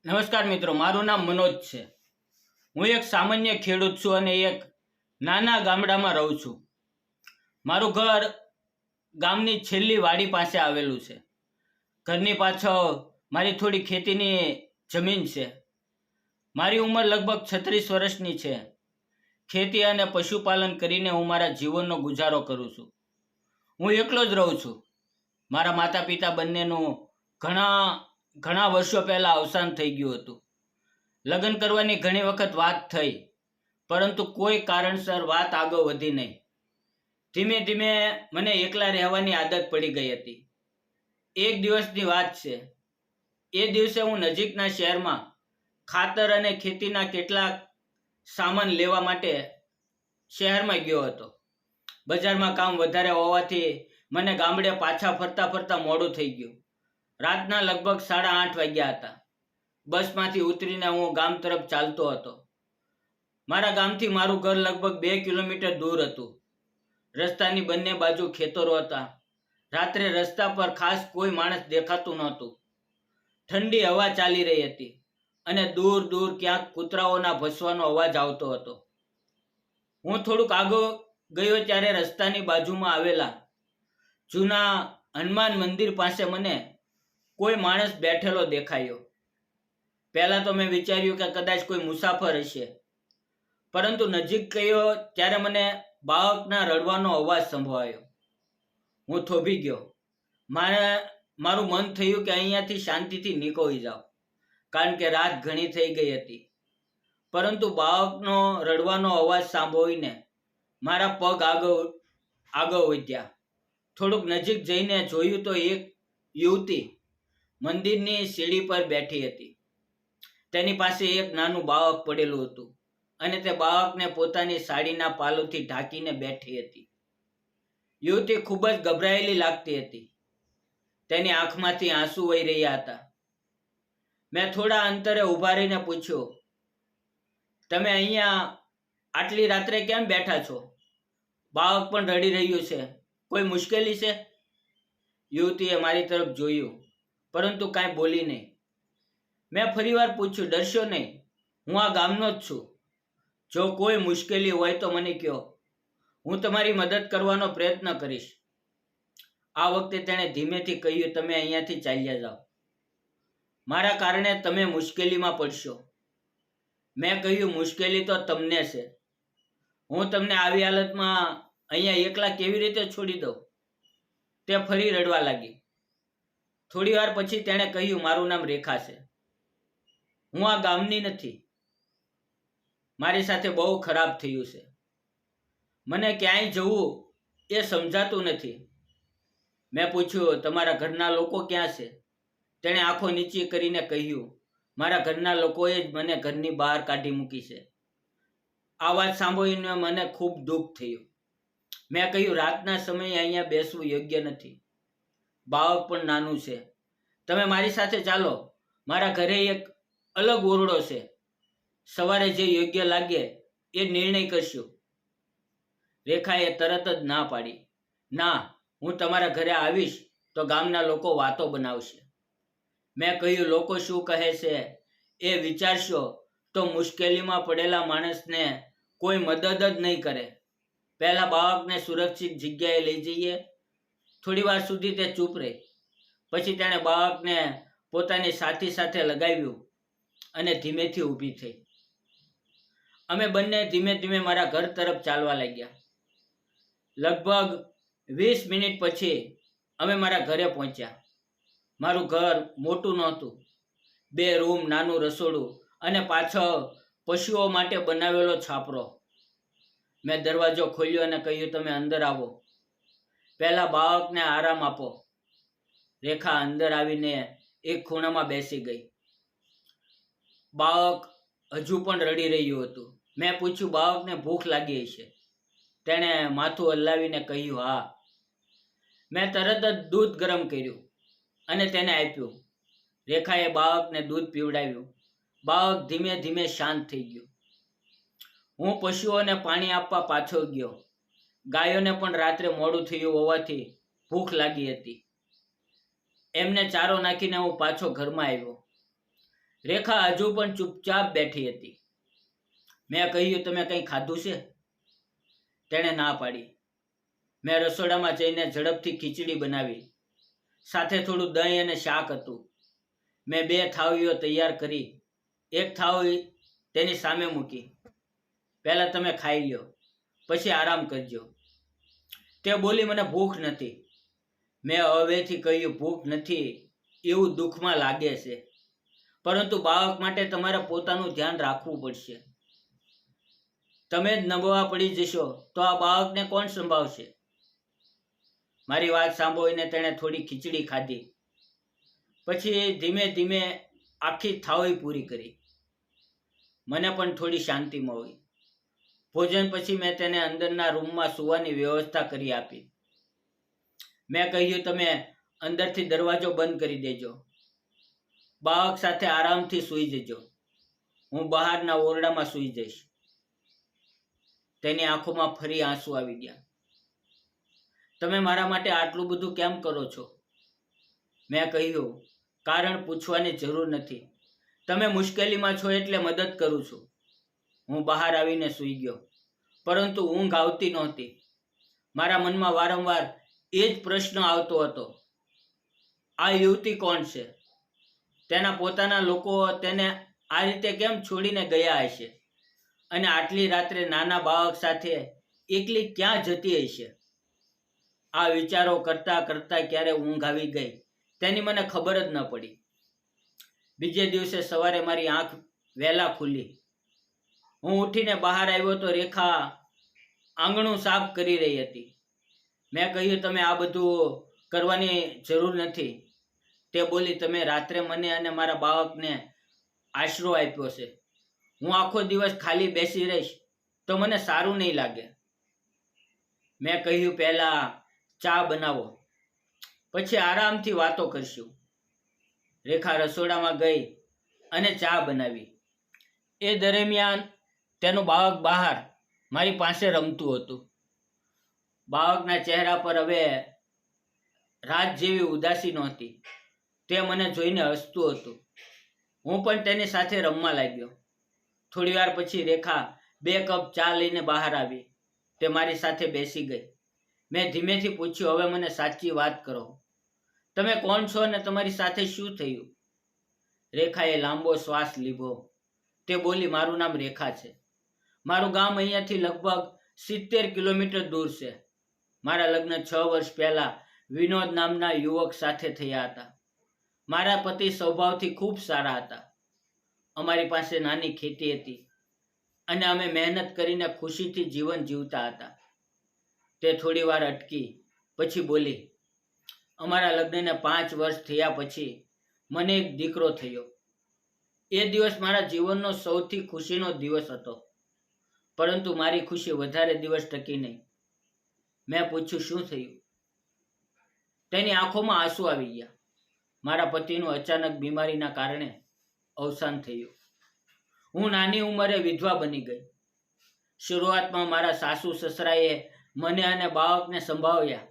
નમસ્કાર મિત્રો, મારું નામ મનોજ છે. હું એક સામાન્ય ખેડૂત છું અને એક નાના ગામડામાં રહું છું. મારું ઘર ગામની છેલ્લી વાડી પાસે આવેલું છે. ઘરની પાછળ મારી થોડી ખેતીની જમીન છે. મારી ઉંમર લગભગ 36 વર્ષની છે. ખેતી અને પશુપાલન કરીને હું મારા જીવનનો ગુજારો કરું છું. હું એકલો જ રહું છું. મારા માતા પિતા બંનેનું ઘણા વર્ષો પહેલાં અવસાન થઈ ગયું હતું. લગ્ન કરવાની ઘણી વખત વાત થઈ, પરંતુ કોઈ કારણસર વાત આગળ વધી નહીં. ધીમે ધીમે મને એકલા રહેવાની આદત પડી ગઈ હતી. એક દિવસની વાત છે. એ દિવસે હું નજીકના શહેરમાં ખાતર અને ખેતીના કેટલાક સામાન લેવા માટે શહેરમાં ગયો હતો. બજારમાં કામ વધારે હોવાથી મને ગામડે પાછા ફરતા ફરતા મોડું થઈ ગયું. રાતના લગભગ 8:30 વાગ્યા હતા. બસમાંથી ઉતરીને હું ગામ તરફ ચાલતો હતો. મારા ગામથી મારું ઘર લગભગ 2 કિલોમીટર દૂર હતું. રસ્તાની બંને બાજુ ખેતરો હતા. રાત્રે રસ્તા પર ખાસ કોઈ માણસ દેખાતું નહોતું. ઠંડી હવા ચાલી રહી હતી અને દૂર દૂર ક્યાંક કૂતરાઓના ભસવાનો અવાજ આવતો હતો. હું થોડુંક આગળ ગયો ત્યારે રસ્તાની બાજુમાં આવેલા જૂના હનુમાન મંદિર પાસે મને કોઈ માણસ બેઠેલો દેખાયો. પહેલાં તો મેં વિચાર્યું કે કદાચ કોઈ મુસાફર હશે, પરંતુ નજીક ગયો ત્યારે મને બાળકના રડવાનો અવાજ સંભળાયો. હું થોભી ગયો. મારું મન થયું કે અહીંયાથી શાંતિથી નીકળી જાઉં, કારણ કે રાત ઘણી થઈ ગઈ હતી. પરંતુ બાળકનો રડવાનો અવાજ સાંભળીને મારા પગ આગળ વધ્યા. થોડુંક નજીક જઈને જોયું તો એક યુવતી મંદિરની સીડી પર બેઠી હતી. તેની પાસે એક નાનું બાળક પડેલું હતું અને તે બાળકને પોતાની સાડીના પાલોથી ઢાંકીને બેઠી હતી. યુવતી ખૂબ જ ગભરાયેલી લાગતી હતી. તેની આંખમાંથી આંસુ વહી રહ્યા હતા. મેં થોડા અંતરે ઊભા રહીને પૂછ્યું, તમે અહીંયા આટલી રાત્રે કેમ બેઠા છો? બાળક પણ રડી રહ્યું છે. કોઈ મુશ્કેલી છે? યુવતીએ મારી તરફ જોયું, પરંતુ કાંઈ બોલી નહીં. મેં ફરીવાર પૂછ્યું, ડરશો નહીં, હું આ ગામનો જ છું. જો કોઈ મુશ્કેલી હોય તો મને કહો, હું તમારી મદદ કરવાનો પ્રયત્ન કરીશ. આ વખતે તેણે ધીમેથી કહ્યું, તમે અહીંયાથી ચાલ્યા જાઓ. મારા કારણે તમે મુશ્કેલીમાં પડશો. મેં કહ્યું, મુશ્કેલી તો તમને છે. હું તમને આવી હાલતમાં અહીંયા એકલા કેવી રીતે છોડી દઉં? તે ફરી રડવા લાગી. થોડી વાર પછી તેણે કહ્યું, મારું નામ રેખા છે. હું આ ગામની નથી. મારી સાથે બહુ ખરાબ થયું છે. મને ક્યાંય જવું એ સમજાતું નથી. મેં પૂછ્યું, તમારા ઘરના લોકો ક્યાં છે? તેણે આંખો નીચી કરીને કહ્યું, મારા ઘરના લોકોએ જ મને ઘરની બહાર કાઢી મૂકી છે. આ વાત સાંભળીને મને ખૂબ દુઃખ થયું. મેં કહ્યું, રાતના સમયે અહીંયા બેસવું યોગ્ય નથી. બાળક પણ નાનું છે. તમે મારી સાથે ચાલો. મારા ઘરે એક અલગ ઓરડો છે. સવારે જે યોગ્ય લાગે એ નિર્ણય કરશું. રેખાએ તરત જ ના પાડી. ના, હું તમારા ઘરે આવીશ તો ગામના લોકો વાતો બનાવશે. મેં કહ્યું, લોકો શું કહે છે એ વિચારશો તો મુશ્કેલીમાં પડેલા માણસને કોઈ મદદ જ નહીં કરે. પહેલાં બાળકને સુરક્ષિત જગ્યાએ લઈ જઈએ. થોડી વાર સુધી તે ચૂપ રહી. પછી તેણે બાળકને પોતાની છાતી સાથે લગાવ્યું અને ધીમેથી ઊભી થઈ. અમે બંને ધીમે ધીમે મારા ઘર તરફ ચાલવા લાગ્યા. લગભગ 20 મિનિટ પછી અમે મારા ઘરે પહોંચ્યા. મારું ઘર મોટું નહોતું. 2 રૂમ, નાનું રસોડું અને પાછળ પશુઓ માટે બનાવેલો છાપરો. મેં દરવાજો ખોલ્યો અને કહ્યું, તમે અંદર આવો. પહેલાં બાળકને આરામ આપો. રેખા અંદર આવીને એક ખૂણામાં બેસી ગઈ. બાળક હજુ પણ રડી રહ્યું હતું. મેં પૂછ્યું, બાળકને ભૂખ લાગી હશે? તેણે માથું હલાવીને કહ્યું, હા. મેં તરત જ દૂધ ગરમ કર્યું અને તેને આપ્યું. રેખાએ બાળકને દૂધ પીવડાવ્યું. બાળક ધીમે ધીમે શાંત થઈ ગયું. હું પશુઓને પાણી આપવા પાછો ગયો. ગાયોને પણ રાત્રે મોડું થયું હોવાથી ભૂખ લાગી હતી. એમને ચારો નાખીને હું પાછો ઘરમાં આવ્યો. રેખા હજુ પણ ચૂપચાપ બેઠી હતી. મેં કહ્યું, તમે કંઈ ખાધું છે? તેણે ના પાડી. મેં રસોડામાં જઈને ઝડપથી ખીચડી બનાવી. સાથે થોડું દહીં અને શાક હતું. મેં 2 થાળીઓ તૈયાર કરી. એક થાળી તેની સામે મૂકી. પહેલા તમે ખાઈ લ્યો, પછી આરામ કરજો. તે બોલી, મને ભૂખ નથી. મેં હવેથી કહ્યું, ભૂખ નથી એવું દુઃખમાં લાગે છે, પરંતુ બાળક માટે તમારે પોતાનું ધ્યાન રાખવું પડશે. તમે જ નબળા પડી જશો તો આ બાળકને કોણ સંભાળશે? મારી વાત સાંભળીને તેણે થોડી ખીચડી ખાધી. પછી ધીમે ધીમે આખી થાળી પૂરી કરી. મને પણ થોડી શાંતિ મળી. ભોજન પછી મેં તેને અંદરના રૂમમાં સૂવાની વ્યવસ્થા કરી આપી. મેં કહ્યું, તમે અંદરથી દરવાજો બંધ કરી દેજો. બાળક સાથે આરામથી સૂઈ જજો. હું બહારના ઓરડામાં સૂઈ જઈશ. તેની આંખોમાં ફરી આંસુ આવી ગયા. તમે મારા માટે આટલું બધું કેમ કરો છો? મેં કહ્યું, કારણ પૂછવાની જરૂર નથી. તમે મુશ્કેલીમાં છો એટલે મદદ કરું છું. હું બહાર આવીને સૂઈ ગયો, પરંતુ ઊંઘ આવતી નહોતી. મારા મનમાં વારંવાર એ જ પ્રશ્ન આવતો હતો, આ યુવતી કોણ છે? તેના પોતાના લોકો તેને આ રીતે કેમ છોડીને ગયા હશે? અને આટલી રાત્રે નાના બાળક સાથે એકલી ક્યાં જતી હશે? આ વિચારો કરતા કરતા ક્યારે ઊંઘ આવી ગઈ તેની મને ખબર જ ન પડી. બીજે દિવસે સવારે મારી આંખ વહેલા ખુલી. હું ઉઠીને બહાર આવ્યો તો રેખા આંગણું સાફ કરી રહી હતી. મેં કહ્યું, તમે આ બધું કરવાની જરૂર નથી. તે બોલી, તમે રાત્રે મને અને મારા બાળકને આશરો આપ્યો છે. હું આખો દિવસ ખાલી બેસી રહીશ તો મને સારું નહીં લાગે. મેં કહ્યું, પહેલા ચા બનાવો, પછી આરામથી વાતો કરશું. રેખા રસોડામાં ગઈ અને ચા બનાવી. એ દરમિયાન તેનું બાળક બહાર મારી પાસે રમતું હતું. બાળકના ચહેરા પર હવે રાત જેવી ઉદાસી નહોતી. તે મને જોઈને હસતું હતું. હું પણ તેની સાથે રમવા લાગ્યો. થોડી વાર પછી રેખા 2 કપ ચા લઈને બહાર આવી. તે મારી સાથે બેસી ગઈ. મેં ધીમેથી પૂછ્યું, હવે મને સાચી વાત કરો. તમે કોણ છો અને તમારી સાથે શું થયું? રેખાએ લાંબો શ્વાસ લીધો. તે બોલી, મારું નામ રેખા છે. મારું ગામ અહીંયાથી લગભગ 70 કિલોમીટર દૂર છે. મારા લગ્ન 6 વર્ષ પહેલા વિનોદ નામના યુવક સાથે થયા હતા. મારા પતિ સ્વભાવથી ખૂબ સારા હતા. અમારી પાસે નાની ખેતી હતી અને અમે મહેનત કરીને ખુશીથી જીવન જીવતા હતા. તે થોડી વાર અટકી, પછી બોલી, અમારા લગ્નને 5 વર્ષ થયા પછી મને એક દીકરો થયો. એ દિવસ મારા જીવનનો સૌથી ખુશીનો દિવસ હતો, પરંતુ મારી ખુશી વધારે દિવસ ટકી નહીં. મેં પૂછ્યું, શું થયું? તેની આંખોમાં આંસુ આવી ગયા. મારા પતિનું અચાનક બીમારીના કારણે અવસાન થયું. હું નાની ઉંમરે વિધવા બની ગઈ. શરૂઆતમાં મારા સાસુ સસરાએ મને અને બાળકને સંભાળ્યા,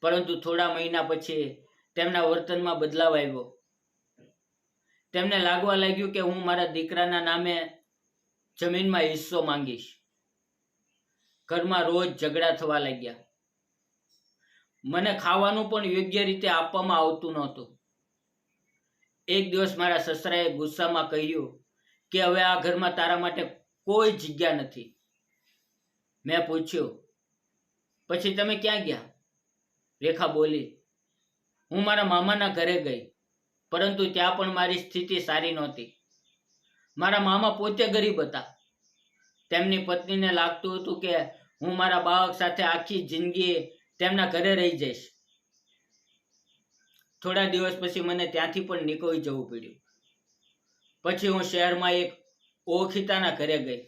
પરંતુ થોડા મહિના પછી તેમના વર્તનમાં બદલાવ આવ્યો. તેમને લાગવા લાગ્યું કે હું મારા દીકરાના નામે જમીનમાં હિસ્સો માંગીશ. ઘરમાં રોજ ઝઘડા થવા લાગ્યા. મને ખાવાનું પણ યોગ્ય રીતે આપવામાં આવતું નહોતું. એક દિવસ મારા સસરાએ ગુસ્સામાં કહ્યું કે હવે આ ઘરમાં તારા માટે કોઈ જગ્યા નથી. મેં પૂછ્યું, પછી તમે ક્યાં ગયા? રેખા બોલી, હું મારા મામાના ઘરે ગઈ, પરંતુ ત્યાં પણ મારી સ્થિતિ સારી નહોતી. મારા મામા પોતે ગરીબ હતા. તેમની પત્નીને લાગતું હતું કે હું મારા બાળક સાથે આખી જિંદગી તેમના ઘરે રહી જઈશ. થોડા દિવસ પછી મને ત્યાંથી પણ નીકળી જવું પડ્યું. પછી હું શહેરમાં એક ઓળખીતાના ઘરે ગઈ.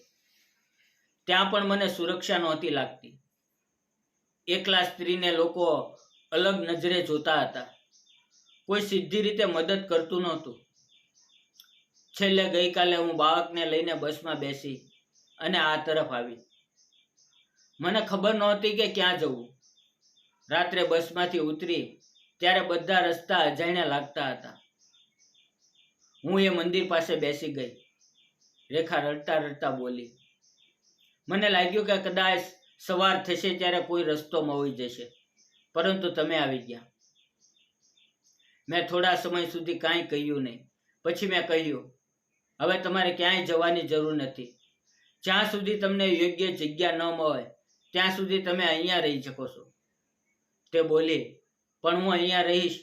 ત્યાં પણ મને સુરક્ષા નહોતી લાગતી. એકલા સ્ત્રીને લોકો અલગ નજરે જોતા હતા. કોઈ સીધી રીતે મદદ કરતું નહોતું. છેલ્લે ગઈકાલે હું બાળકને લઈને બસમાં બેસી અને આ તરફ આવી. મને ખબર નહોતી કે ક્યાં જવું. રાત્રે બસમાંથી ઉતરી ત્યારે બધા રસ્તા અજાણ્યા લાગતા હતા. હું એ મંદિર પાસે બેસી ગઈ. રેખા રડતા રડતા બોલી, મને લાગ્યું કે કદાચ સવાર થશે ત્યારે કોઈ રસ્તો મળી જશે, પરંતુ તમે આવી ગયા. મેં થોડા સમય સુધી કાંઈ કહ્યું નહીં. પછી મેં કહ્યું, હવે તમારે ક્યાંય જવાની જરૂર નથી. જ્યાં સુધી તમને યોગ્ય જગ્યા ન મળે ત્યાં સુધી તમે અહીંયા રહી શકો છો. તે બોલી, પણ હું અહીંયા રહીશ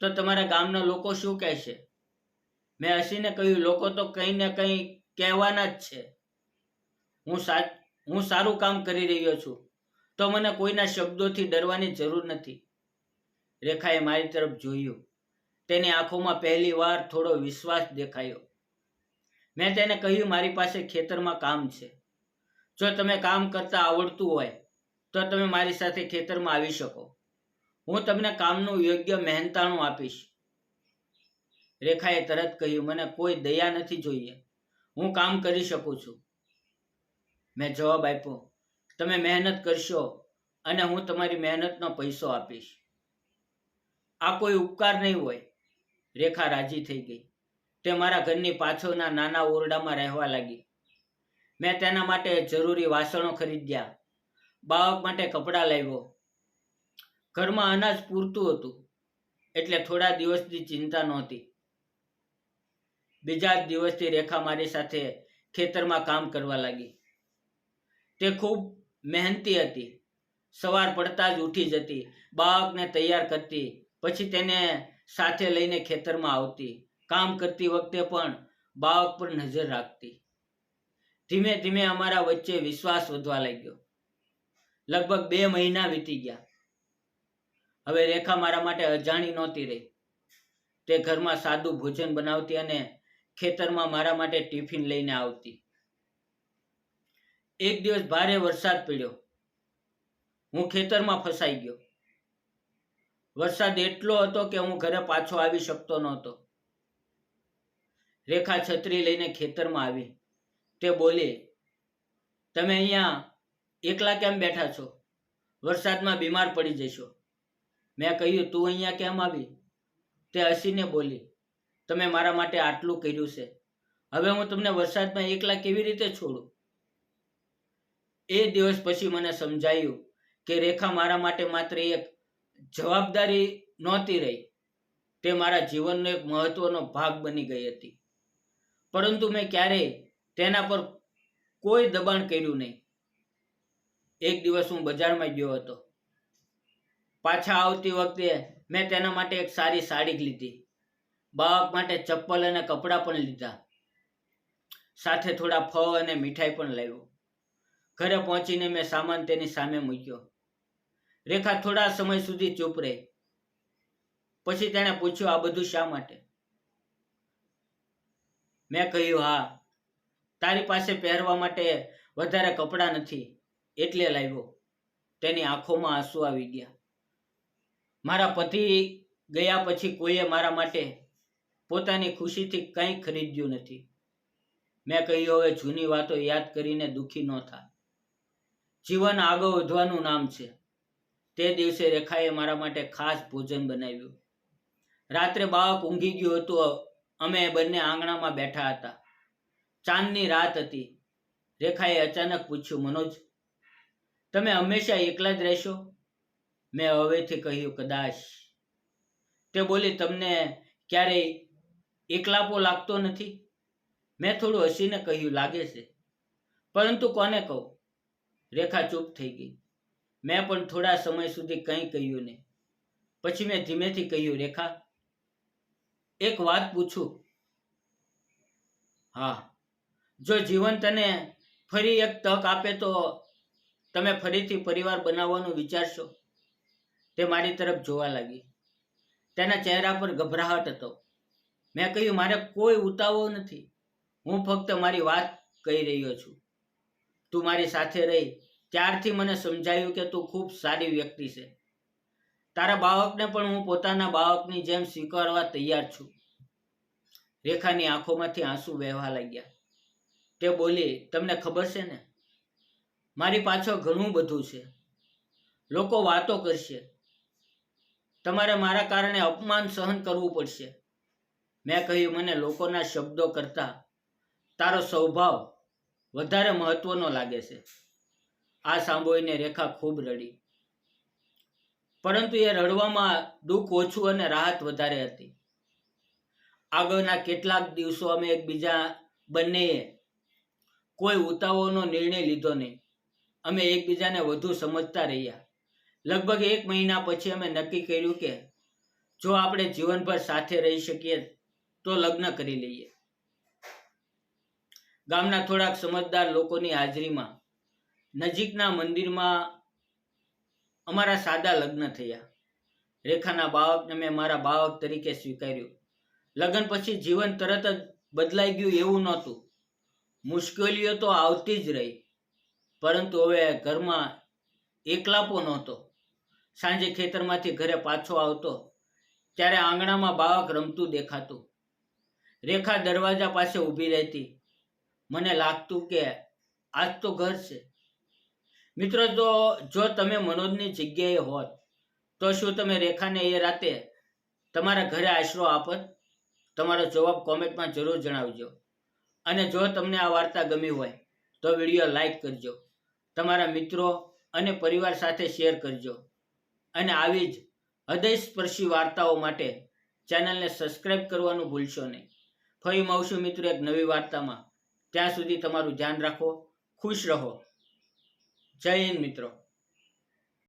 તો તમારા ગામના લોકો શું કહેશે? મેં હસીને કહ્યું, લોકો તો કંઈ ને કંઈ કહેવાના જ છે. હું સારું કામ કરી રહ્યો છું તો મને કોઈના શબ્દોથી ડરવાની જરૂર નથી. રેખાએ મારી તરફ જોયું. તેની આંખોમાં પહેલી વાર થોડો વિશ્વાસ દેખાયો. મેં તેને કહ્યું, મારી પાસે ખેતરમાં કામ છે. જો તમે કામ કરતા આવડતું હોય તો તમે મારી સાથે ખેતરમાં આવી શકો. હું તમને કામનું યોગ્ય મહેનતાણું આપીશ. રેખાએ તરત કહ્યું, મને કોઈ દયા નથી જોઈએ. હું કામ કરી શકું છું. મેં જવાબ આપ્યો, તમે મહેનત કરશો અને હું તમારી મહેનતનો પૈસો આપીશ. આ કોઈ ઉપકાર નહીં હોય. રેખા રાજી થઈ ગઈ. તે મારા ઘરની પાછળના નાના ઓરડામાં રહેવા લાગી. મેં તેના માટે જરૂરી વાસણો ખરીદ્યા, બાળક માટે કપડાં લાવ્યો. ઘરમાં અનાજ પૂરતું હતું એટલે થોડા દિવસની ચિંતા નહોતી. બીજા જ દિવસથી રેખા મારી સાથે ખેતરમાં કામ કરવા લાગી. તે ખૂબ મહેનતી હતી. સવાર પડતા જ ઉઠી જતી, બાળકને તૈયાર કરતી, પછી તેને સાથે લઈને ખેતરમાં આવતી. કામ કરતી વખતે પણ બાળક પર નજર રાખતી. ધીમે ધીમે અમારા વચ્ચે વિશ્વાસ વધવા લાગ્યો. લગભગ 2 મહિના વીતી ગયા. હવે રેખા મારા માટે અજાણી નહોતી રહી. તે ઘરમાં સાદું ભોજન બનાવતી અને ખેતરમાં મારા માટે ટિફિન લઈને આવતી. એક દિવસ ભારે વરસાદ પડ્યો. હું ખેતરમાં ફસાઈ ગયો. વરસાદ એટલો હતો કે હું ઘરે પાછો આવી શકતો નહોતો. રેખા છત્રી લઈને ખેતરમાં આવી. તે બોલી, તમે અહીંયા એકલા કેમ બેઠા છો? વરસાદમાં બીમાર પડી જશો. મેં કહ્યું, તું અહીંયા કેમ આવી? તે હસીને બોલી, તમે મારા માટે આટલું કર્યું છે, હવે હું તમને વરસાદમાં એકલા કેવી રીતે છોડું? એ દિવસ પછી મને સમજાયું કે રેખા મારા માટે માત્ર એક જવાબદારી નહોતી રહી, તે મારા જીવનનો એક મહત્વનો ભાગ બની ગઈ હતી. પરંતુ મેં ક્યારેય તેના પર કોઈ દબાણ કર્યું નહીં. એક દિવસ હું બજારમાં ગયો હતો. પાછા આવતી વખતે મેં તેના માટે એક સારી સાડી લીધી, બાળક માટે ચપ્પલ અને કપડાં પણ લીધા, સાથે થોડા ફળ અને મીઠાઈ પણ લાવ્યો. ઘરે પહોંચીને મેં સામાન તેની સામે મૂક્યો. રેખા થોડા સમય સુધી ચૂપ રહી. પછી તેણે પૂછ્યું, આ બધું શા માટે? મેં કહ્યું, હા, તારી પાસે પહેરવા માટે વધારે કપડાં નથી એટલે લાવ્યો. તેની આંખોમાં આંસુ આવી ગયા. મારા પતિ ગયા પછી કોઈએ મારા માટે પોતાની ખુશીથી કંઈ ખરીદ્યું નથી. મેં કહ્યું, હવે જૂની વાતો યાદ કરીને દુઃખી ન થા. જીવન આગળ વધવાનું નામ છે. તે દિવસે રેખાએ મારા માટે ખાસ ભોજન બનાવ્યું. રાત્રે બાળક ઊંઘી ગયું હતું. અમે બંને આંગણામાં બેઠા હતા. ચાંદની રાત હતી. રેખાએ અચાનક પૂછ્યું, મનોજ, તમે હંમેશા એકલા જ રહેશો? મેં હવેથી કહ્યું, કદાચ. તે બોલી, તમને ક્યારેય એકલાપો લાગતો નથી? મેં થોડું હસીને કહ્યું, લાગે છે, પરંતુ કોને કહું? રેખા ચૂપ થઈ ગઈ. મેં પણ થોડા સમય સુધી કંઈ કહ્યું નહીં. પછી મેં ધીમેથી કહ્યું, રેખા, એક વાત પૂછું? હા. જો જીવન તને ફરી એક તક આપે તો તમે ફરીથી પરિવાર બનાવવાનું વિચારશો? તે મારી તરફ જોવા લાગી. તેના ચહેરા પર ગભરાહટ હતો. મેં કહ્યું, મારે કોઈ ઉતાવળ નથી. હું ફક્ત મારી વાત કહી રહ્યો છું. તું મારી સાથે રહી ત્યારથી મને સમજાયું કે તું ખૂબ સારી વ્યક્તિ છે. તારા બાળકને પણ હું પોતાના બાળકની જેમ સ્વીકારવા તૈયાર છું. રેખાની આંખોમાંથી આંસુ વહેવા લાગ્યા. તે બોલી, તમને ખબર છે ને, મારી પાછળ ઘણું બધું છે. લોકો વાતો કરશે. તમારે મારા કારણે અપમાન સહન કરવું પડશે. મેં કહ્યું, મને લોકોના શબ્દો કરતાં તારો સ્વભાવ વધારે મહત્વનો લાગે છે. આ સાંભળીને રેખા ખૂબ રડી, પરંતુ એ રડવામાં દુઃખ ઓછું અને રાહત વધારે હતી. આગળના કેટલાક દિવસો અમે એકબીજા બંનેએ કોઈ ઉતાવળનો નિર્ણય લીધો નહીં. અમે એકબીજાને વધુ સમજતા રહ્યા. લગભગ 1 મહિના પછી અમે નક્કી કર્યું કે જો આપણે જીવનભર સાથે રહી શકીએ તો લગ્ન કરી લઈએ. ગામના થોડાક સમજદાર લોકોની હાજરીમાં નજીકના મંદિરમાં અમારા સાદા લગ્ન થયા. રેખાના બાળકને મેં મારા બાળક તરીકે સ્વીકાર્યું. લગ્ન પછી જીવન તરત જ બદલાઈ ગયું એવું નહોતું. મુશ્કેલીઓ તો આવતી જ રહી, પરંતુ હવે ઘરમાં એકલાપો નહોતો. સાંજે ખેતરમાંથી ઘરે પાછો આવતો ત્યારે આંગણામાં બાળક રમતું દેખાતું. રેખા દરવાજા પાસે ઊભી રહેતી. મને લાગતું કે આજ તો ઘર છે. મિત્રો, જો તમે મનોજની જગ્યાએ હોત તો શું તમે રેખાને એ રાતે તમારા ઘરે આશરો આપત? તમારો જવાબ કોમેન્ટમાં જરૂર જણાવજો. અને જો તમને આ વાર્તા ગમી હોય તો વિડીયો લાઈક કરજો, તમારા મિત્રો અને પરિવાર સાથે શેર કરજો અને આવી જ હૃદયસ્પર્શી વાર્તાઓ માટે ચેનલને સબસ્ક્રાઈબ કરવાનું ભૂલશો નહીં. ફરી મળશું મિત્રો એક નવી વાર્તામાં. ત્યાં સુધી તમારું ધ્યાન રાખો, ખુશ રહો. જય હિન્દ મિત્રો.